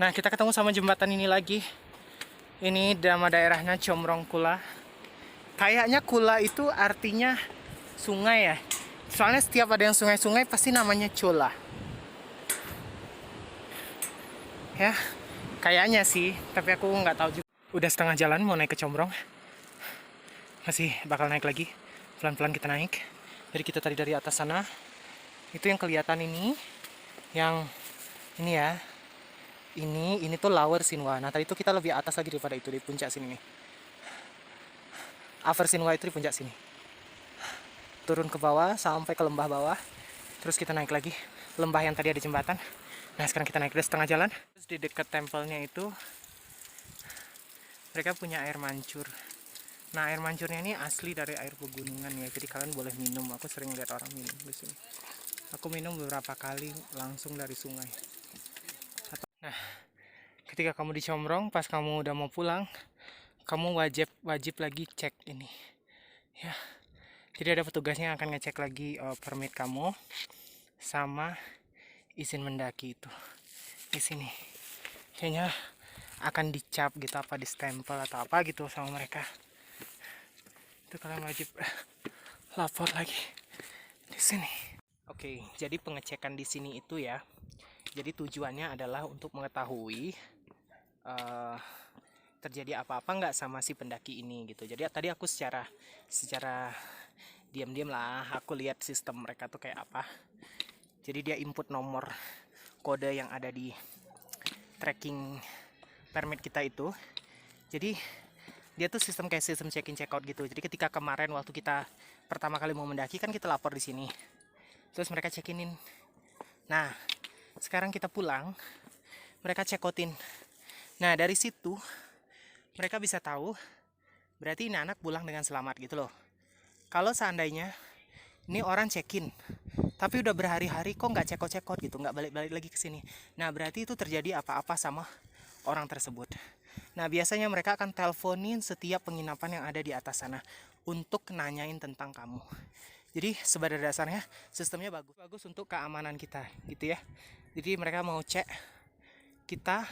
Nah, kita ketemu sama jembatan ini lagi. Ini nama daerahnya Comrong Kula. Kayaknya Kula itu artinya sungai ya. Soalnya setiap ada yang sungai-sungai pasti namanya Cola. Ya, kayaknya sih, tapi aku nggak tahu juga. Udah setengah jalan mau naik ke Comrong. Masih bakal naik lagi. Pelan-pelan kita naik. Jadi kita tadi dari atas sana. Itu yang kelihatan ini. Yang ini ya. Ini tuh Lower Sinwa. Nah, tadi itu kita lebih atas lagi daripada itu, di puncak sini nih. Upper Sinwa itu di puncak sini. Turun ke bawah sampai ke lembah bawah. Terus kita naik lagi lembah yang tadi ada jembatan. Nah, sekarang kita naik udah setengah jalan. Terus di dekat tempelnya itu mereka punya air mancur. Nah, air mancurnya ini asli dari air pegunungan ya. Jadi kalian boleh minum. Aku sering lihat orang minum di sini. Aku minum beberapa kali langsung dari sungai. Nah, ketika kamu di Comrong, pas kamu udah mau pulang, kamu wajib lagi cek ini. Ya. Jadi ada petugasnya yang akan ngecek lagi permit kamu sama izin mendaki itu. Di sini. Kayaknya akan dicap gitu, apa di stempel atau apa gitu sama mereka. Itu kalian wajib lapor lagi di sini. Oke, jadi pengecekan di sini itu ya. Jadi tujuannya adalah untuk mengetahui terjadi apa-apa nggak sama si pendaki ini gitu. Jadi tadi aku secara diam-diam lah aku lihat sistem mereka tuh kayak apa. Jadi dia input nomor kode yang ada di tracking permit kita itu. Jadi dia tuh sistem kayak sistem check-in check-out gitu. Jadi ketika kemarin waktu kita pertama kali mau mendaki kan kita lapor di sini. Terus mereka check-inin. Nah, sekarang kita pulang, mereka check-outin. Nah, dari situ mereka bisa tahu berarti ini anak pulang dengan selamat gitu loh. Kalau seandainya ini orang check-in tapi udah berhari-hari kok nggak check-out gitu, nggak balik-balik lagi ke sini. Nah, berarti itu terjadi apa-apa sama orang tersebut. Nah, biasanya mereka akan teleponin setiap penginapan yang ada di atas sana untuk nanyain tentang kamu. Jadi sebenarnya dasarnya sistemnya bagus untuk keamanan kita gitu ya. Jadi mereka mau cek kita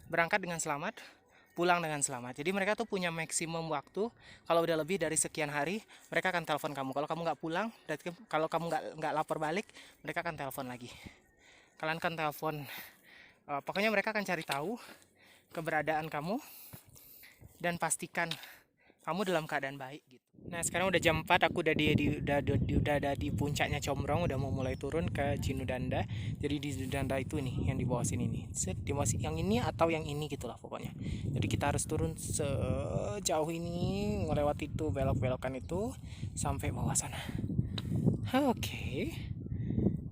berangkat dengan selamat, pulang dengan selamat. Jadi mereka tuh punya maksimum waktu. Kalau udah lebih dari sekian hari, mereka akan telepon kamu. Kalau kamu nggak pulang, berarti kalau kamu nggak lapor balik, mereka akan telepon lagi. Kalian kan telepon. Pokoknya mereka akan cari tahu keberadaan kamu dan pastikan kamu dalam keadaan baik gitu. Nah, sekarang udah jam 4, aku udah ada di puncaknya Comrong, udah mau mulai turun ke Jinudanda. Jadi di Jinudanda itu nih yang di bawah sini nih. Di bawah yang ini atau yang ini gitulah pokoknya. Jadi kita harus turun sejauh ini, melewati itu belok-belokan itu sampai bawah sana. Oke.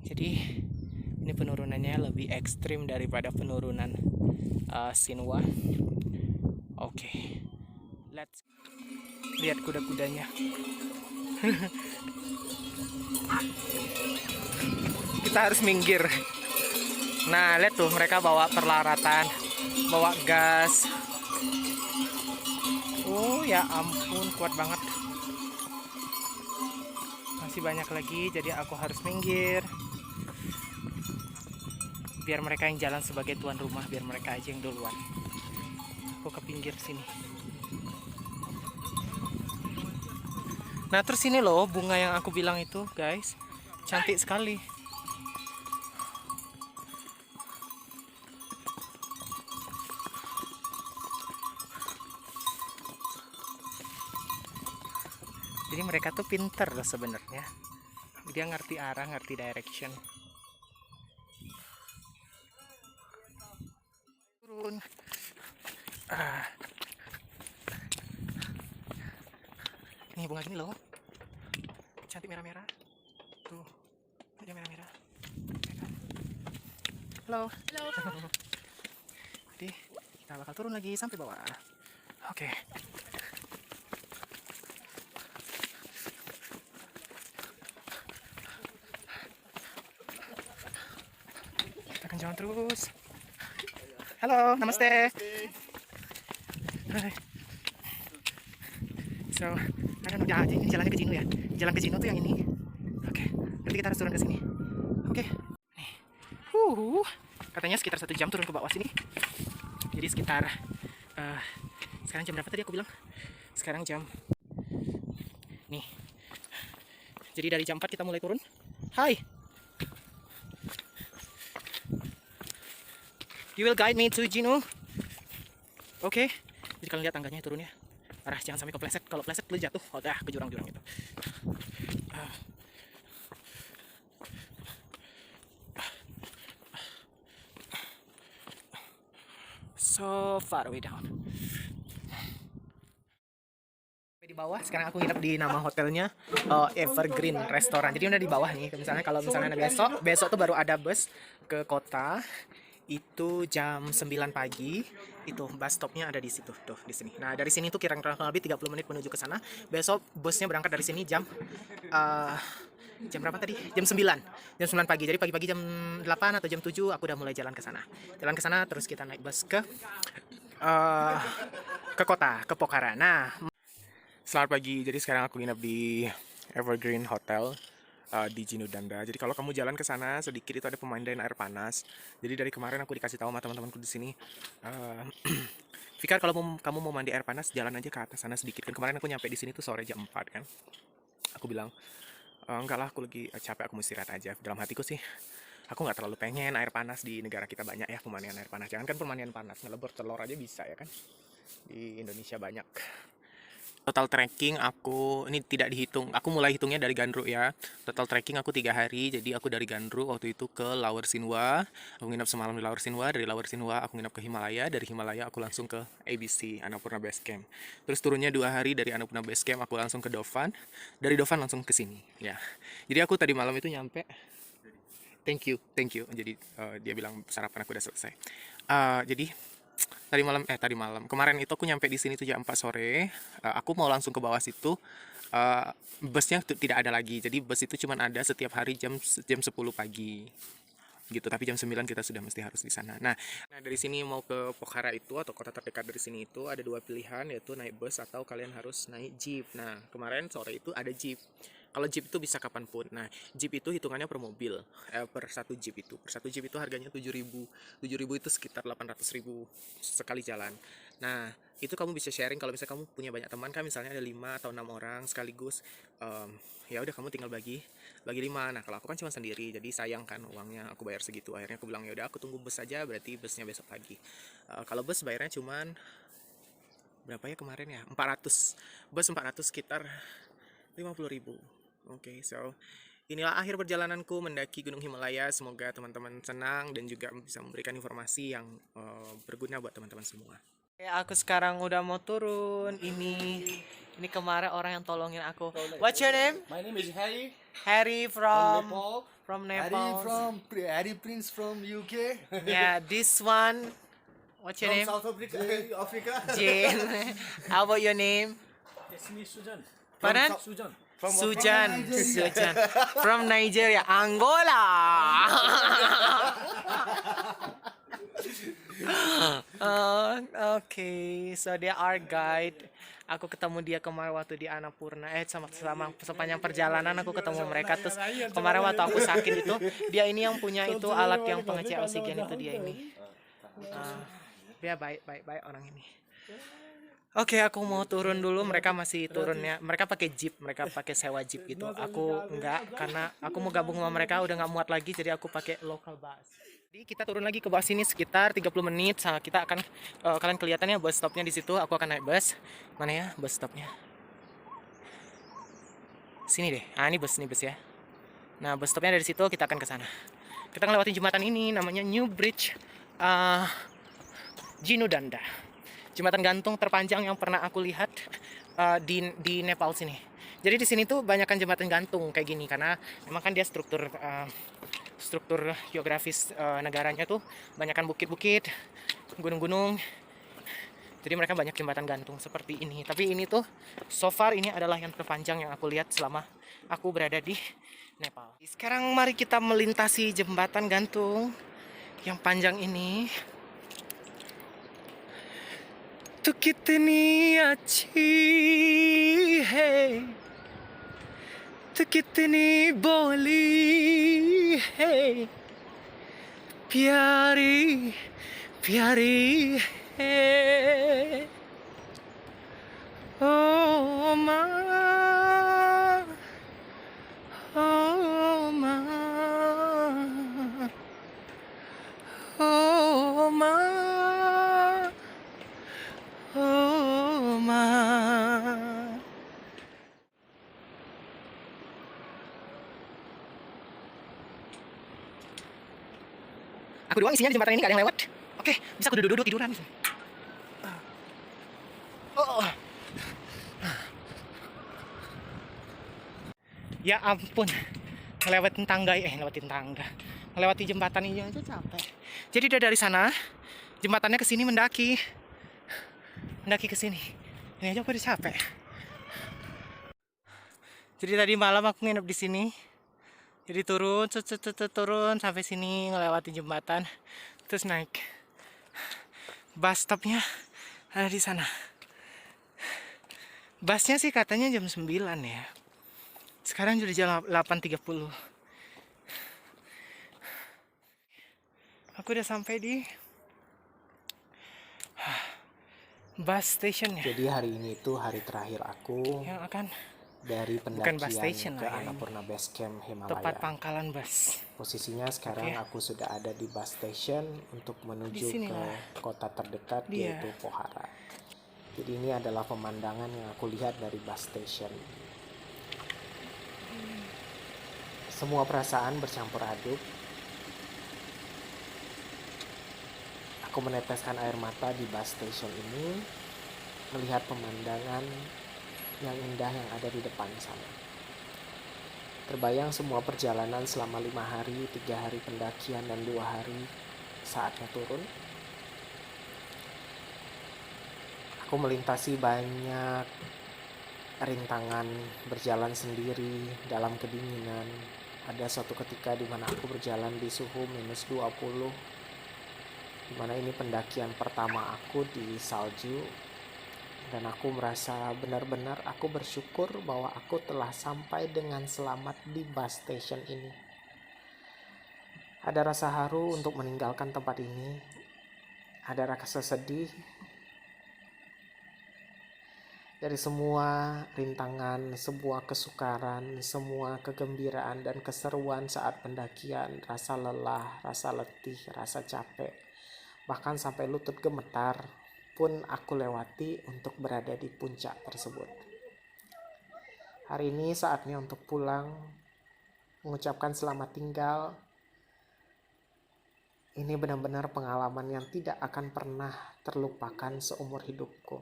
Jadi ini penurunannya lebih ekstrim daripada penurunan Sinwa. Oke. Let's lihat kuda-kudanya. Kita harus minggir. Nah, lihat tuh mereka bawa peralatan, bawa gas. Oh ya ampun, kuat banget. Masih banyak lagi, jadi aku harus minggir. Biar mereka yang jalan sebagai tuan rumah, biar mereka aja yang duluan. Aku ke pinggir sini. Nah, terus ini loh bunga yang aku bilang itu, guys. Cantik sekali. Jadi mereka tuh pinter loh sebenarnya. Dia ngerti arah, ngerti direction. Turun. Nih bunga gini loh, cantik merah-merah. Tuh, dia merah-merah. Halo. Halo. Jadi kita bakal turun lagi sampai bawah. Oke. Kita akan jalan terus. Halo, namaste. Hai. So, ini jalannya ke Jinu ya. Jalan ke Jinu tuh yang ini. Oke. Nanti kita harus turun ke sini. Oke. Nih. Katanya sekitar 1 jam turun ke bawah sini. Jadi sekitar sekarang jam berapa tadi aku bilang? Sekarang jam nih. Jadi dari jam 4 kita mulai turun. Hai. You will guide me to Jinu. Oke. Jadi kalian lihat tangganya turunnya. Arah jangan sampai kepleset. Kalau pleset lu jatuh, udah ke jurang-jurang itu. So far way down. Di bawah sekarang aku nginep di nama hotelnya Evergreen Restaurant. Jadi udah di bawah nih. Misalnya kalau misalnya besok tuh baru ada bus ke kota. Itu jam 9 pagi. Itu bus stopnya ada di situ tuh, di sini. Nah dari sini tuh kira-kira lebih 30 menit menuju ke sana. Besok busnya berangkat dari sini jam berapa tadi? Jam 9 pagi. Jadi pagi-pagi jam 8 atau jam 7 aku udah mulai jalan ke sana. Terus kita naik bus ke kota, ke Pokhara. Nah, selamat pagi. Jadi sekarang aku nginep di Evergreen Hotel di Jinudanda. Jadi kalau kamu jalan ke sana sedikit itu ada pemandian air panas. Jadi dari kemarin aku dikasih tahu sama teman-temanku di sini, Fikar kalau kamu mau mandi air panas jalan aja ke atas sana sedikit. Kan kemarin aku nyampe di sini tuh sore jam 4 kan. Aku bilang enggak lah, aku lagi capek, aku mau istirahat aja. Dalam hatiku sih aku nggak terlalu pengen air panas, di negara kita banyak ya pemandian air panas. Jangan kan pemandian panas, ngelebur telur aja bisa ya kan. Di Indonesia banyak. Total trekking aku ini tidak dihitung. Aku mulai hitungnya dari Gandruk ya. Total trekking aku 3 hari. Jadi aku dari Gandruk waktu itu ke Lower Sinwa. Aku nginap semalam di Lower Sinwa. Dari Lower Sinwa aku nginap ke Himalaya. Dari Himalaya aku langsung ke ABC, Annapurna Base Camp. Terus turunnya 2 hari dari Annapurna Base Camp aku langsung ke Dofan. Dari Dofan langsung ke sini ya. Jadi aku tadi malam itu nyampe. Thank you. Jadi dia bilang sarapan aku udah selesai. Jadi tadi malam kemarin itu aku nyampe di sini tuh jam 4 sore. Aku mau langsung ke bawah situ. Busnya tidak ada lagi. Jadi bus itu cuma ada setiap hari jam 10 pagi gitu, tapi jam 9 kita sudah mesti harus di sana. Nah, dari sini mau ke Pokhara itu atau kota terdekat dari sini itu ada 2 pilihan, yaitu naik bus atau kalian harus naik jeep. Nah, kemarin sore itu ada jeep. Kalau jeep itu bisa kapanpun. Nah, jeep itu hitungannya per mobil, per satu jeep itu. Per satu jeep itu harganya 7.000. 7.000 itu sekitar 800.000 sekali jalan. Nah, itu kamu bisa sharing kalau misalnya kamu punya banyak teman kan, misalnya ada 5 atau 6 orang sekaligus. Ya udah kamu tinggal bagi 5. Nah, kalau aku kan cuma sendiri, jadi sayang kan uangnya, aku bayar segitu. Akhirnya aku bilang ya udah aku tunggu bus saja, berarti busnya besok pagi. Kalau bus bayarnya cuman berapa ya kemarin ya? 400. Bus 400 sekitar 50.000. Oke, so inilah akhir perjalananku mendaki Gunung Himalaya. Semoga teman-teman senang dan juga bisa memberikan informasi yang berguna buat teman-teman semua. Ya, aku sekarang udah mau turun. Ini kemarin orang yang tolongin aku. What's your name? My name is Harry. Harry from Nepal. Harry Prince from UK. Yeah, this one. What's your From name? South Africa. Africa. Jane. How about your name? It's me, Sujan. Pardon? Sujan. Sujan. From Nigeria, Angola. Okay, so they are guide. Aku ketemu dia kemarin waktu di Annapurna. Sama sepanjang perjalanan aku ketemu mereka. Terus kemarin waktu aku sakit itu, dia ini yang punya itu alat yang pengecek oksigen itu, dia ini. Dia baik orang ini. Oke, aku mau turun dulu. Mereka masih turunnya. Mereka pakai jeep, mereka pakai sewa jeep gitu. Aku enggak, karena aku mau gabung sama mereka udah nggak muat lagi, jadi aku pakai local bus. Jadi kita turun lagi ke bawah sini sekitar 30 menit. Kita akan kalian kelihatannya bus stopnya di situ. Aku akan naik bus. Mana ya bus stopnya? Sini deh. Ini bus ya. Nah, bus stopnya dari situ, kita akan ke sana. Kita ngelewatin jembatan ini, namanya New Bridge Jinudanda. Jembatan gantung terpanjang yang pernah aku lihat di Nepal sini. Jadi di sini tuh banyakkan jembatan gantung kayak gini karena memang kan dia struktur geografis negaranya tuh banyakkan bukit-bukit, gunung-gunung. Jadi mereka banyak jembatan gantung seperti ini. Tapi ini tuh so far ini adalah yang terpanjang yang aku lihat selama aku berada di Nepal. Sekarang mari kita melintasi jembatan gantung yang panjang ini. Tu kitni achhi hai, tu kitni boli hai, प्यारी प्यारी है ओ माँ ओ माँ ओ माँ ओ माँ. Aku doang isinya di jembatan ini, gak ada yang lewat. Oke, bisa aku duduk-duduk tiduran. Oh. Ya ampun, ngelewatin tangga, ngelewati jembatan ini aja capek. Jadi dari sana, jembatannya ke sini mendaki ke sini. Ini aja aku udah capek. Jadi tadi malam aku nginep di sini. Jadi turun sampai sini ngelewati jembatan, terus naik. Bus stopnya ada di sana. Busnya sih katanya jam 9 ya. Sekarang sudah jam 8.30. Aku udah sampai di bus station ya. Jadi hari ini itu hari terakhir aku Yang akan dari bukan bus station pendakian ke lah ya, Annapurna Base Camp tempat Himalaya. pangkalan bus. Posisinya sekarang Oke. aku sudah ada di bus station untuk menuju Di sini ke lah. kota terdekat Dia. yaitu Pokhara. Jadi ini adalah pemandangan yang aku lihat dari bus station. Semua perasaan bercampur aduk. Aku meneteskan air mata di bus station ini, melihat pemandangan yang indah yang ada di depan sana. Terbayang semua perjalanan selama 5 hari, 3 hari pendakian dan 2 hari saatnya turun. Aku melintasi banyak rintangan, berjalan sendiri dalam kedinginan. Ada suatu ketika di mana aku berjalan di suhu -20, di mana ini pendakian pertama aku di salju. Dan aku merasa benar-benar aku bersyukur bahwa aku telah sampai dengan selamat di bus station ini. Ada rasa haru untuk meninggalkan tempat ini. Ada rasa sedih. Dari semua rintangan, sebuah kesukaran, semua kegembiraan dan keseruan saat pendakian, rasa lelah, rasa letih, rasa capek, bahkan sampai lutut gemetar pun aku lewati untuk berada di puncak tersebut. Hari ini saatnya untuk pulang, mengucapkan selamat tinggal. Ini benar-benar pengalaman yang tidak akan pernah terlupakan seumur hidupku.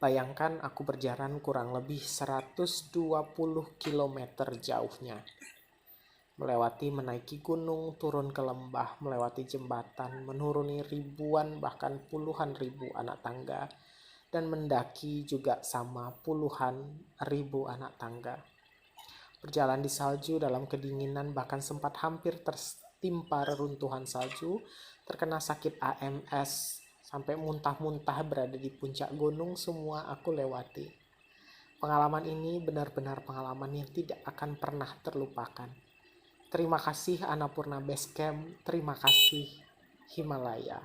Bayangkan aku berjalan kurang lebih 120 km jauhnya. Melewati menaiki gunung, turun ke lembah, melewati jembatan, menuruni ribuan bahkan puluhan ribu anak tangga, dan mendaki juga sama puluhan ribu anak tangga. Berjalan di salju dalam kedinginan, bahkan sempat hampir tertimpa reruntuhan salju, terkena sakit AMS, sampai muntah-muntah berada di puncak gunung, semua aku lewati. Pengalaman ini benar-benar pengalaman yang tidak akan pernah terlupakan. Terima kasih Annapurna Base Camp, terima kasih Himalaya.